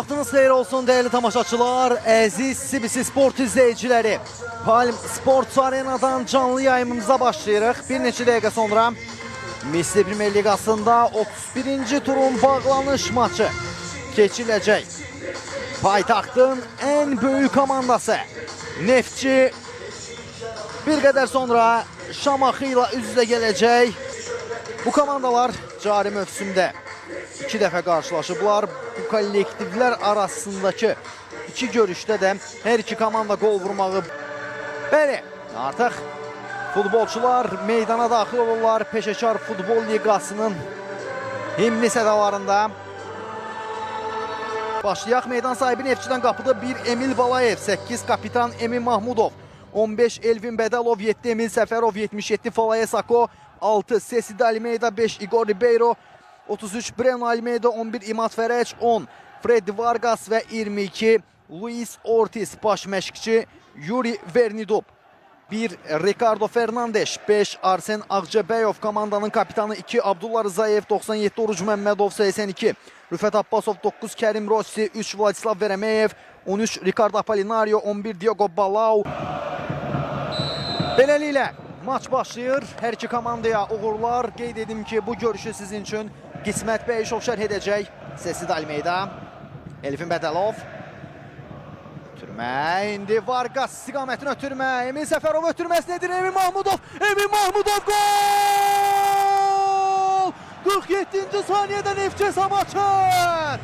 Vaxtınız xeyir olsun değerli tamaşaçılar, əziz CBC Sport izleyiciləri. Palm Sports Arenadan canlı yayımımıza başlayırıq. Bir neçə dəqiqə sonra Misli Premier Ligasında 31-ci turun bağlanış maçı keçiləcək. Paytaxtın ən böyük komandası Neftçi bir qədər sonra Şamaxı ilə üz-üzə gələcək. Bu komandalar cari mövsümdə 2 dəfə qarşılaşıblar. Bu kollektivlər arasındakı 2 görüşdə də hər iki komanda qol vurmağı. Bəli, artıq futbolçular meydana daxil olurlar. Peşəkar Futbol Liqasının himni sədalarında. Başlayaq. Meydan sahibi Neftçidən qapıda 1 Emil Balayev, 8 kapitan Emin Mahmudov, 15 Elvin Bədəlov, 7 Emil Səfərov, 77 Falaye Sako, 6 Cecid Almeida, 5 Igor Ribeiro, 33 Breno Almeida, 11 İmad Fərəc, 10 Freddy Vargas və 22 Luis Ortiz. Baş məşqçi Yuri Vernidub. 1 Ricardo Fernandes, 5 Arsen Ağcabəyov, komandanın kapitanı 2 Abdullah Rızayev, 97 Oruc Məmmədov, 82 Rüfət Abbasov, 9 Kərim Rossi, 3 Vladislav Verəməyev, 13 Ricardo Apolinario, 11 Diogo Balau. Beləliklə maç başlayır. Hər iki komandaya uğurlar. Qeyd edim ki, bu görüşü sizin üçün Qismət Bəyişov şərh edəcək. Cecid Almeida, Elvin Bədəlov. Ötürmə, indi Vargas istiqamətini ötürmə. Emin Səfərov ötürməsi nedir? Emin Mahmudov, Emin Mahmudov gol! 47-ci saniyədə Neftçi hesab açır.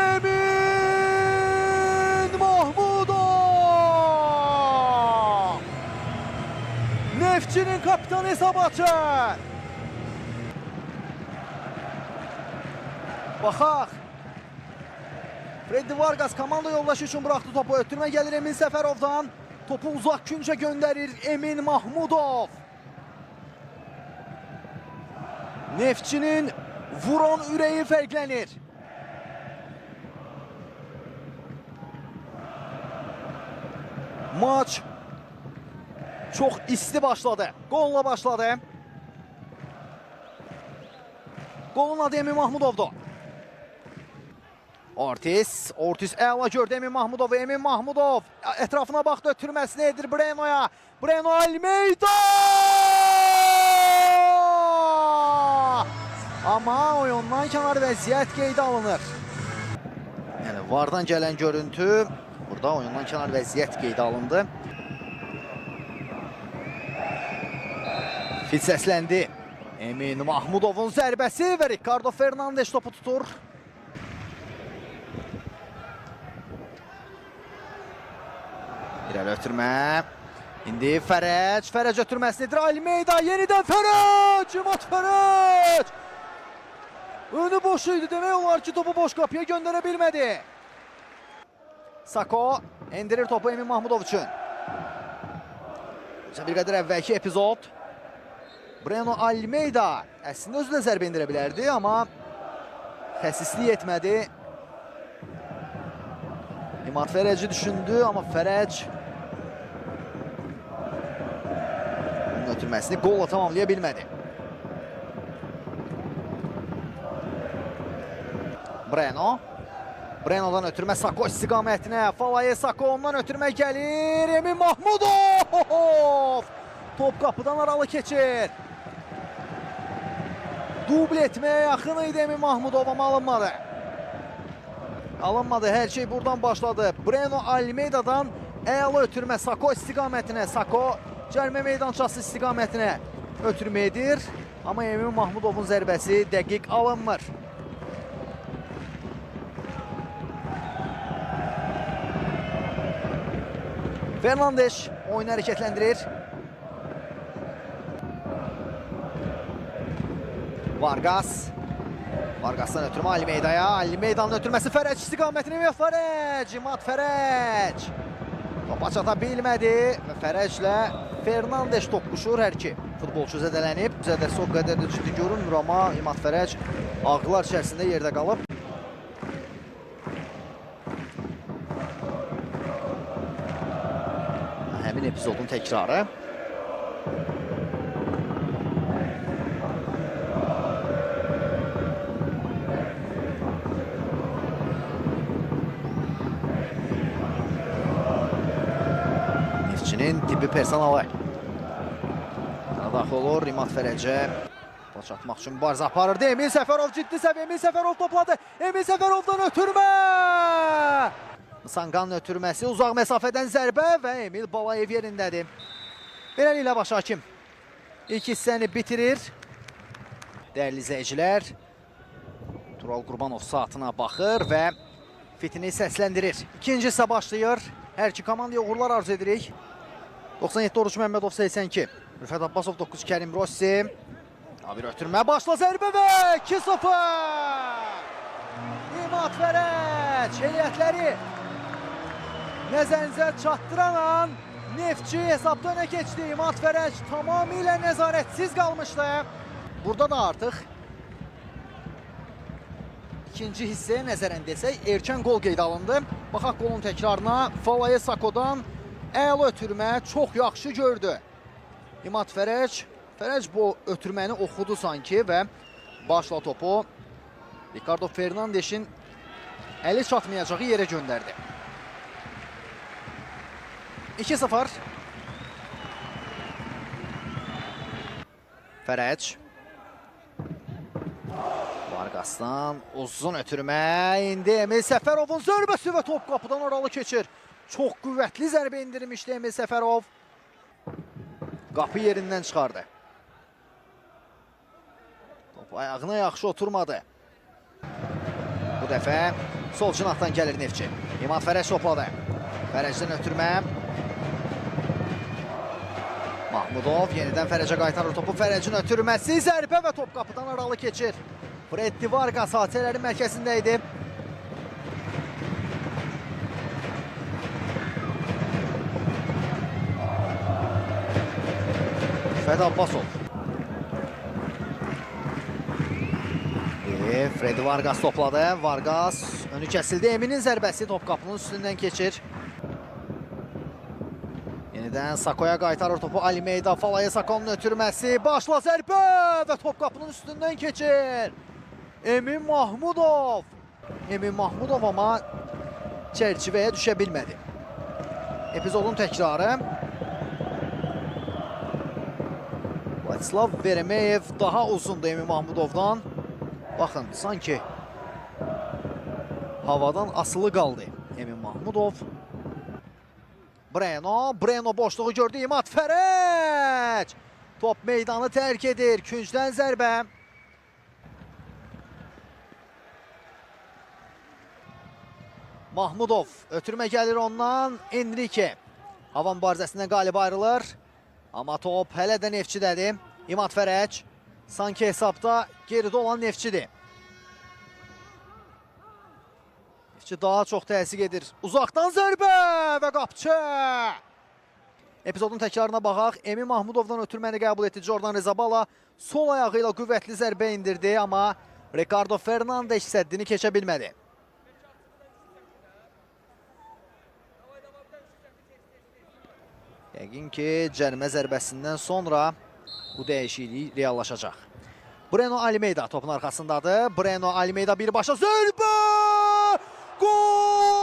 Emin Mahmudov! Neftçinin kapitanı hesab açır. Baxaq. Freddy Vargas komanda yoldaşı üçün buraxdı topu. Ötürmə gəlir Emin Səfərovdan. Topu uzaq küncə göndərir Emin Mahmudov. Neftçinin vuran ürəyi fərqlənir. Maç çox isti başladı. Qolla başladı. Qolun adı Emin Mahmudovdur. Ortiz əla gördü Emin Mahmudov. Emin Mahmudov ətrafına baxdı, ötürməsini edir Breno'ya. Breno Almeida! Amma oyundan kənar vəziyyət qeydə alınır. Yəni vardan gələn görüntü, burada oyundan kənar vəziyyət qeydə alındı. Fit səsləndi. Emin Mahmudovun zərbəsi və Ricardo Fernandes topu tutur. İrəli ötürmə. İndi Fərəc ötürməsinidir. Almeida yenidən Fərəc! İmad Fərəc! Önü boş idi. Demək olar ki, topu boş qapıya göndərə bilmədi. Sako endirir topu Emin Mahmudov üçün. Bir qədər əvvəlki epizod. Breno Almeida əslində özü də zərbə indirə bilərdi, amma xəsislik etmədi. İmad Fərəci düşündü, amma Fərəc onun ötürməsini qolla tamamlaya bilmədi. Breno'dan ötürmə Sako istiqamətinə. Falaye Sako, ondan ötürmə gəlir. Emin Mahmudov! Top qapıdan aralı keçir. Dubl etməyə yaxın idi Emin Mahmudov, amma alınmadı. Alınmadı, hər şey buradan başladı. Breno Almeida'dan əla ötürmə Sako istiqamətinə. Sako cərimə meydançası istiqamətinə ötürmə edir. Amma Emin Mahmudovun zərbəsi dəqiq alınmır. Fernandes oyunu hərəkətləndirir. Vargas'dan ötürmə Almeida'ya. Almeida'nın ötürməsi Fərəc istiqamətini və İmad Fərəc. Topa çata bilmədi və Fərəclə Fernandes toqquşur. Hər iki futbolçu zədələnib. Zədəsi o qədər də ciddi görünmür, amma İmad Fərəc ağlar içərisində yerdə qalıb. Həmin epizodun təkrarı. hərbi personalı. Daxil olur İmad Fərəcə. Topa çatmaq üçün mübarizə aparırdı. Emin Səfərov ciddi səviyyə. Emin Səfərov topladı. Emin Səfərovdan ötürmə! Sanqanın ötürməsi, uzaq məsafədən zərbə və Emil Balayev yerindədir. Beləliklə baş hakim ilk hissəni bitirir. Dəyərli izləyicilər, Tural Qurbanov saatına baxır və fitini səsləndirir. İkinci hissə başlayır. Hər iki komandaya uğurlar arzu edirik. 97 Oruç Məmmədov 82. Rüfət Abbasov 9, Kərim Rossi. Bir ötürmə, başla zərbə və 2-0. İmad Fərəc heyətləri nəzərinizə çatdıran an Neftçi hesabda önə keçdi. İmad Fərəc tamamilə nəzarətsiz qalmışdı. Burada da artıq ikinci hissəyə nəzərən desək, erkən qol qeyd alındı. Baxaq qolun təkrarına. Falaye Sakodan əla ötürmə, çox yaxşı gördü İmad Fərəc. Fərəc bu ötürməni oxudu sanki və başla topu Ricardo Fernandes'in əli çatmayacağı yerə göndərdi. 2-0. Fərəc. Vargasdan uzun ötürmə. İndi Emil Səfərovun zərbəsi və top qapıdan aralı keçir. Çox qüvvətli zərbə indirmişdi Emil Səfərov. Qapı yerindən çıxardı. Top ayağına yaxşı oturmadı. Bu dəfə sol cinahdan gəlir Neftçi. İmad Fərəc topladı. Fərəcdən ötürmə. Mahmudov yenidən Fərəcə qaytarır topu. Fərəcin ötürməsi, zərbə və top qapıdan aralı keçir. Freddi Vargas hadisələrin mərkəzində idi. Rüfət Abbasov. Freddi Vargas topladı. Vargas önü kəsildi. Eminin zərbəsi top qapının üstündən keçir. Yenidən Sakoya qaytarır topu. Almeida, Falaye Sakonun ötürməsi. Başla zərbə və top qapının üstündən keçir. Emin Mahmudov. Emin Mahmudov amma çərçivəyə düşə bilmədi. Epizodun təkrarı. Vladislav Veremeyev daha uzundu Emin Mahmudovdan. Baxın, sanki havadan asılı qaldı Emin Mahmudov. Breno boşluğu gördü. İmad Fərəc. Top meydanı tərk edir. Küncdən zərbə. Mahmudov ötürmə gəlir ondan. Enrique hava mübarizəsindən qalib ayrılır. Amma top hələ də Neftçidədir. İmad Fərəc sanki hesabda geridə olan Neftçidir. Neftçi daha çox təsiq edir. Uzaqdan zərbə və qapçı. Epizodun təkrarına baxaq. Emin Mahmudovdan ötürməni qəbul etdi Jordan Rezabala. Sol ayağı ilə qüvvətli zərbə indirdi, amma Ricardo Fernandes səddini keçə bilmədi. Yəqin ki, cərimə zərbəsindən sonra bu dəyişiklik reallaşacaq. Breno Almeida topun arxasındadır. Breno Almeida birbaşa zərbə! Gol!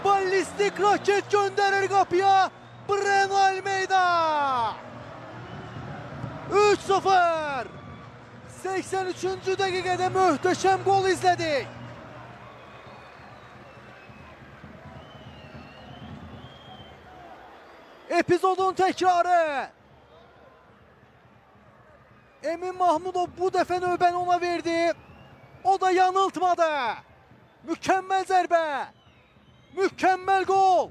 Ballistik raket göndərir qapıya. Breno Almeida! 3-0! 83-cü dəqiqədə möhtəşəm gol izlədik. Epizodun təkrarı. Emin Mahmudov bu dəfə növbəni ona verdi. O da yanıltmadı. Mükəmməl zərbə. Mükəmməl gol.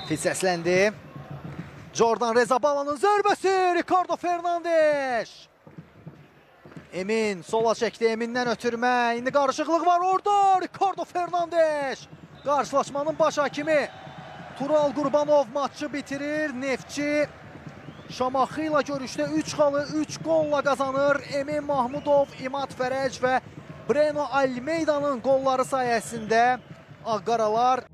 Fit səsləndi. Jordan Rezabala'nın zərbəsi. Ricardo Fernandes. Emin sola çəkdi. Emindən ötürmə. İndi qarışıqlıq var orada. Ricardo Fernandes. Qarşılaşmanın baş hakimi Tural Qurbanov maçı bitirir. Neftçi Şamaxı ilə görüşdə 3 xalı 3 qolla qazanır. Emin Mahmudov, İmad Fərəc və Breno Almeida'nın qolları sayəsində Ağqaralar